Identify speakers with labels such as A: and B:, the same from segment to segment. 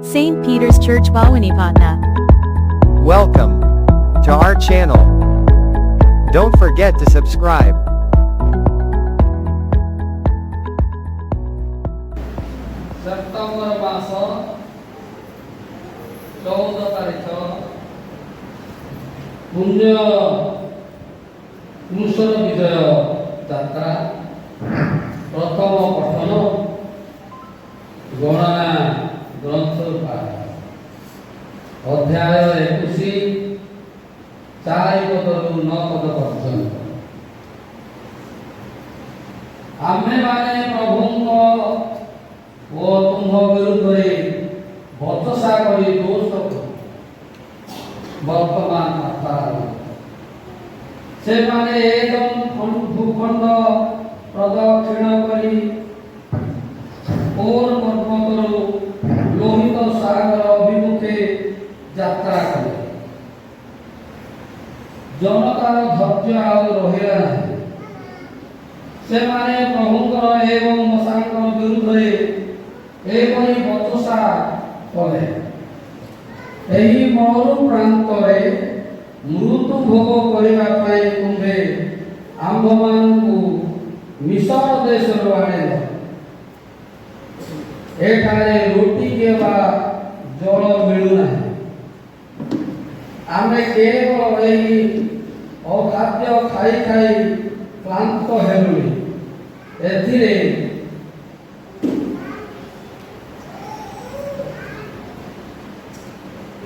A: St. Peter's Church Bhawanipatna.
B: Welcome to our channel. Don't forget to subscribe.
C: September मास 14 तारिख पुण्य कुशल विजय यात्रा प्रथम पठन गणना ग्रंथ पाठ अध्याय 21 4 पदरू 9 पद पर्यंत आम्हे माने प्रभुंको ओ तुम विरुद्ध बचसा करी दोष वर्तमान मात्रा से माने एकदम भूखंड प्रदक्षिण करी और पर्वतरू लोहित सागर अभिमुखे यात्रा कले जनतार धैर्य आउ रहिला नाही से माने प्रभुंकर एवं मसांकर विरुद्ध एपरी बचसा कले एही मरु प्रांतरे मृत्यु भोग करिबा पई तुम्हे आम्भमानकु मिसर देशरु आनिल एठारे रोटी केवा जल मिलु नाही आमे केवल एही अखाद्य खाई खाई क्लांत हेलुनी एथिरे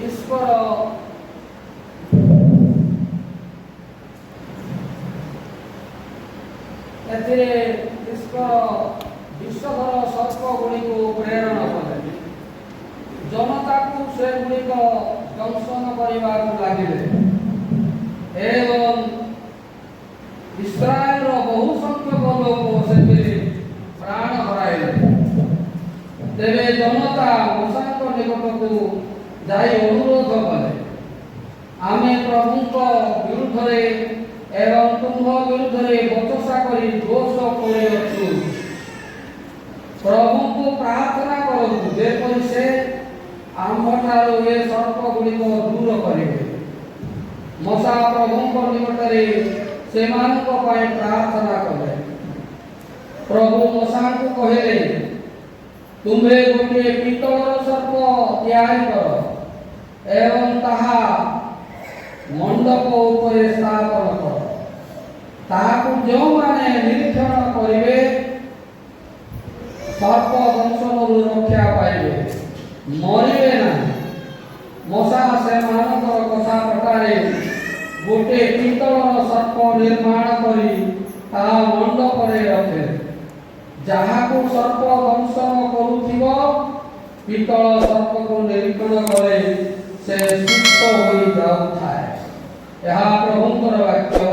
C: ईश्वर विश्वधर सर्प गुड़िक प्रेरण कले जनता को से गुड़िक दंशन करने लगे एवं इस्राएल बहु संख्यक लोक से प्राण हराइले तेरे जनता मूसा निकट को जाई अनुरोध कले आमे प्रभु विरुद्ध एवं तुम विरुद्ध बचसा करी दोष करे अछु प्रभु को प्रार्थना करतु जेपरि से आम्भठारो ए सर्प गुड़िक दूर करिवे मसा प्रभु निकटरे सेमानक पय प्रार्थना कले प्रभु मसा को कहले तुम्हे गोटे पितळर सर्प तैयारी कर एवं ताहा मंडप उपरे स्थापन कर ताकू जो माने निरीक्षण करिवे सर्प दंशनरु रक्षा पाइबे मरिबे ना मशा से मानकर कथा प्रकारे गोटे पितळर सर्प निर्माण करी ता मंडप रे रखे जहाकू सर्प दंशन करुथिबो पितळ सर्प को निरीक्षण करे से सुस्त होई जाउथाय यह प्रभुंकर वाक्य